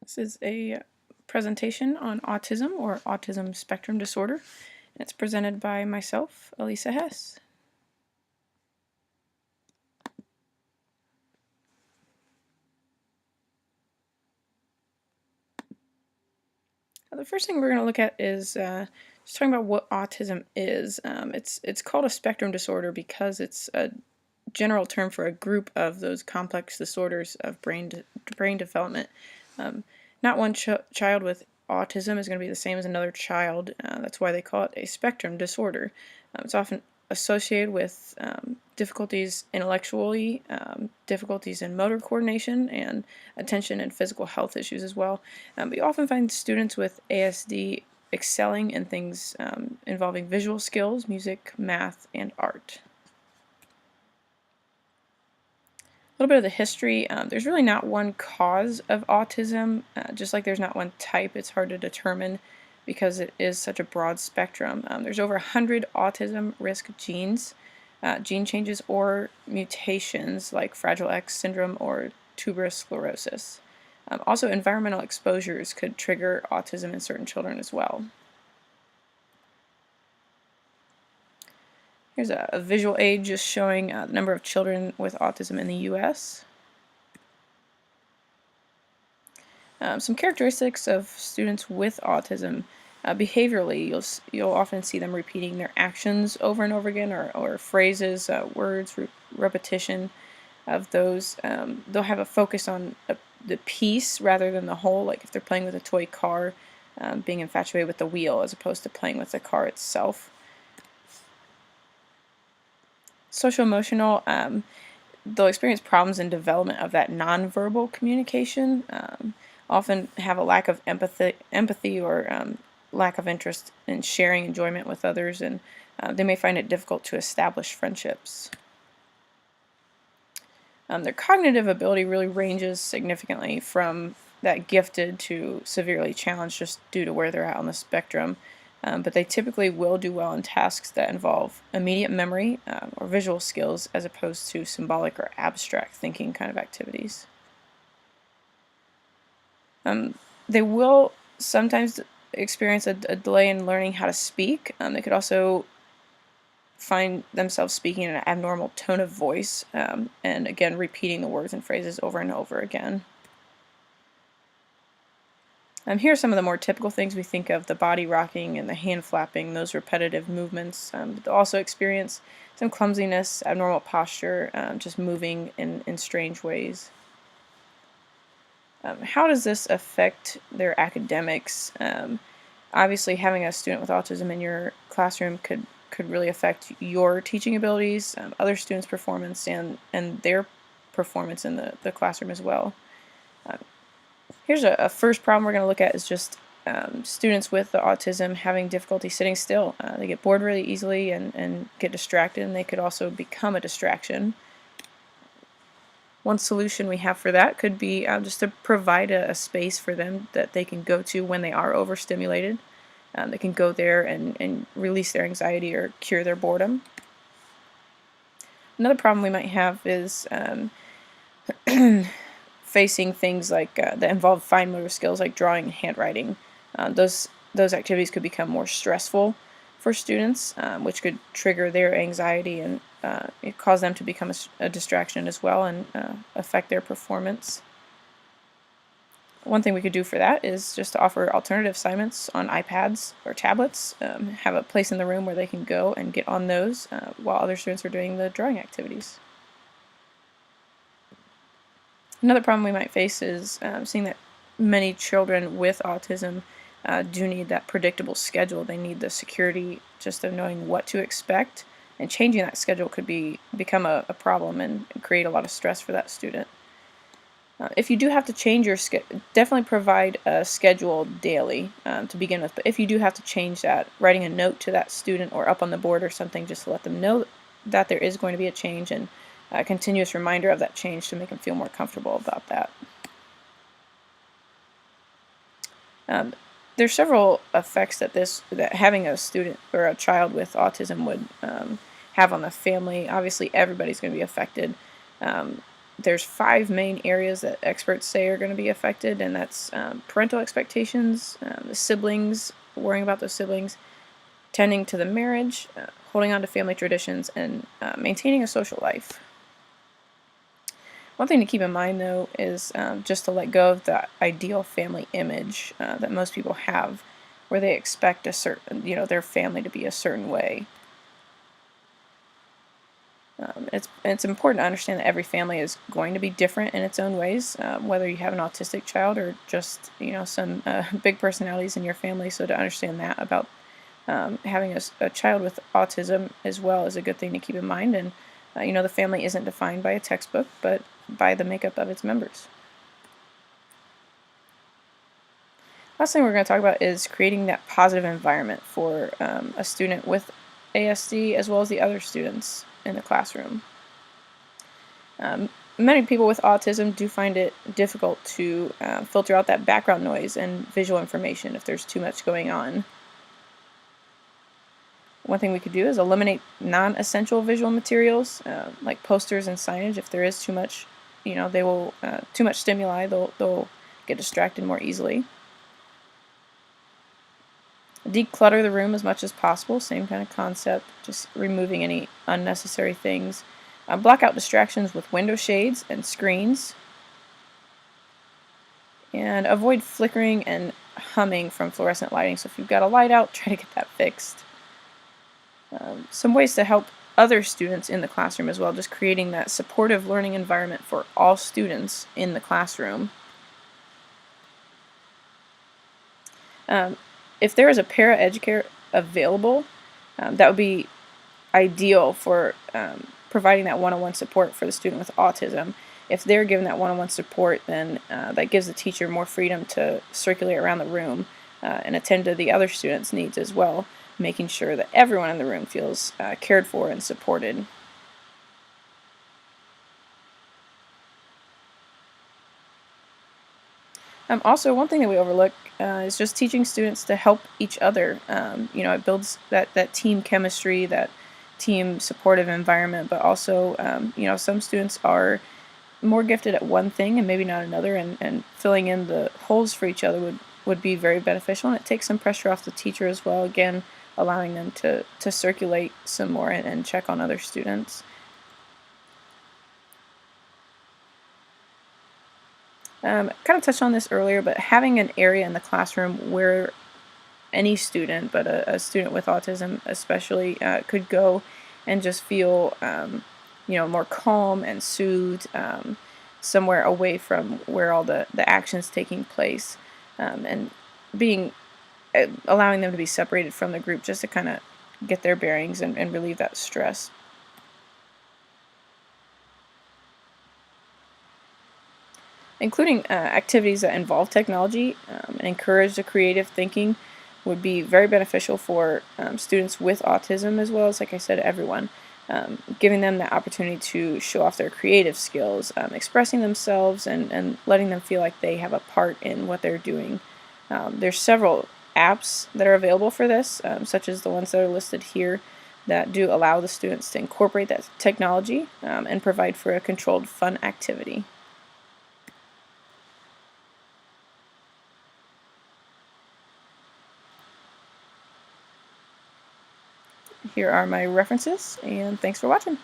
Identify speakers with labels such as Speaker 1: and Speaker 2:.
Speaker 1: This is a presentation on autism or autism spectrum disorder, and it's presented by myself, Elisa Hess. The first thing we're going to look at is just talking about what autism is. It's called a spectrum disorder because it's a general term for a group of those complex disorders of brain development. Not one child with autism is going to be the same as another child. That's why they call it a spectrum disorder. It's often associated with difficulties intellectually, difficulties in motor coordination, and attention and physical health issues as well. But you often find students with ASD excelling in things involving visual skills, music, math, and art. A little bit of the history. There's really not one cause of autism, just like there's not one type. It's hard to determine because it is such a broad spectrum. There's over 100 autism risk genes, gene changes or mutations like Fragile X syndrome or tuberous sclerosis. Also, environmental exposures could trigger autism in certain children as well. Here's a visual aid just showing the number of children with autism in the U.S. Some characteristics of students with autism. Behaviorally, you'll often see them repeating their actions over and over again, or phrases, words, repetition of those. They'll have a focus on the piece rather than the whole, like if they're playing with a toy car, being infatuated with the wheel as opposed to playing with the car itself. Social-emotional, they'll experience problems in development of that nonverbal communication, often have a lack of empathy or lack of interest in sharing enjoyment with others, and they may find it difficult to establish friendships. Their cognitive ability really ranges significantly from that gifted to severely challenged just due to where they're at on the spectrum. But they typically will do well in tasks that involve immediate memory or visual skills as opposed to symbolic or abstract thinking kind of activities. They will sometimes experience a delay in learning how to speak. They could also find themselves speaking in an abnormal tone of voice and again repeating the words and phrases over and over again. Here are some of the more typical things we think of: the body rocking and the hand flapping, those repetitive movements. But they'll also experience some clumsiness, abnormal posture, just moving in strange ways. How does this affect their academics? Obviously, having a student with autism in your classroom could really affect your teaching abilities, other students' performance, and their performance in the classroom as well. Here's a first problem we're going to look at is just students with the autism having difficulty sitting still. They get bored really easily and get distracted, and they could also become a distraction. One solution we have for that could be just to provide a space for them that they can go to when they are overstimulated. They can go there and release their anxiety or cure their boredom. Another problem we might have is facing things like that involve fine motor skills like drawing and handwriting. Those activities could become more stressful for students, which could trigger their anxiety and it cause them to become a distraction as well and affect their performance. One thing we could do for that is just to offer alternative assignments on iPads or tablets, have a place in the room where they can go and get on those while other students are doing the drawing activities. Another problem we might face is seeing that many children with autism do need that predictable schedule. They need the security just of knowing what to expect, and changing that schedule could become a problem and create a lot of stress for that student. If you do have to change your schedule, definitely provide a schedule daily to begin with. But if you do have to change that, writing a note to that student or up on the board or something just to let them know that there is going to be a change, and a continuous reminder of that change to make them feel more comfortable about that. There's several effects that having a student or a child with autism would have on the family. Obviously, everybody's going to be affected. there's 5 main areas that experts say are going to be affected, and that's parental expectations, the siblings, worrying about those siblings, tending to the marriage, holding on to family traditions, and maintaining a social life. One thing to keep in mind, though, is just to let go of the ideal family image that most people have, where they expect a certain, their family to be a certain way. It's important to understand that every family is going to be different in its own ways, whether you have an autistic child or just some big personalities in your family. So to understand that about having a child with autism as well is a good thing to keep in mind. And the family isn't defined by a textbook, but by the makeup of its members. Last thing we're going to talk about is creating that positive environment for a student with ASD as well as the other students in the classroom. Many people with autism do find it difficult to filter out that background noise and visual information if there's too much going on. One thing we could do is eliminate non-essential visual materials like posters and signage. If there is too much, they will too much stimuli, they'll get distracted more easily. Declutter the room as much as possible, same kind of concept, just removing any unnecessary things. Block out distractions with window shades and screens. And avoid flickering and humming from fluorescent lighting. So if you've got a light out, try to get that fixed. Some ways to help other students in the classroom as well, just creating that supportive learning environment for all students in the classroom. If there is a para-educator available, that would be ideal for providing that one-on-one support for the student with autism. If they're given that one-on-one support, then that gives the teacher more freedom to circulate around the room and attend to the other students' needs as well, making sure that everyone in the room feels cared for and supported. Also, one thing that we overlook is just teaching students to help each other. It builds that team chemistry, that team supportive environment, but also, some students are more gifted at one thing and maybe not another, and filling in the holes for each other would be very beneficial, and it takes some pressure off the teacher as well, again, allowing them to circulate some more and check on other students. Kind of touched on this earlier, but having an area in the classroom where any student, but a student with autism especially, could go and just feel, more calm and soothed, somewhere away from where all the action's taking place, and being allowing them to be separated from the group just to kind of get their bearings and relieve that stress. Including activities that involve technology and encourage the creative thinking would be very beneficial for students with autism as well as, like I said, everyone. Giving them the opportunity to show off their creative skills, expressing themselves, and letting them feel like they have a part in what they're doing. There's several apps that are available for this, such as the ones that are listed here, that do allow the students to incorporate that technology and provide for a controlled, fun activity. Here are my references, and thanks for watching.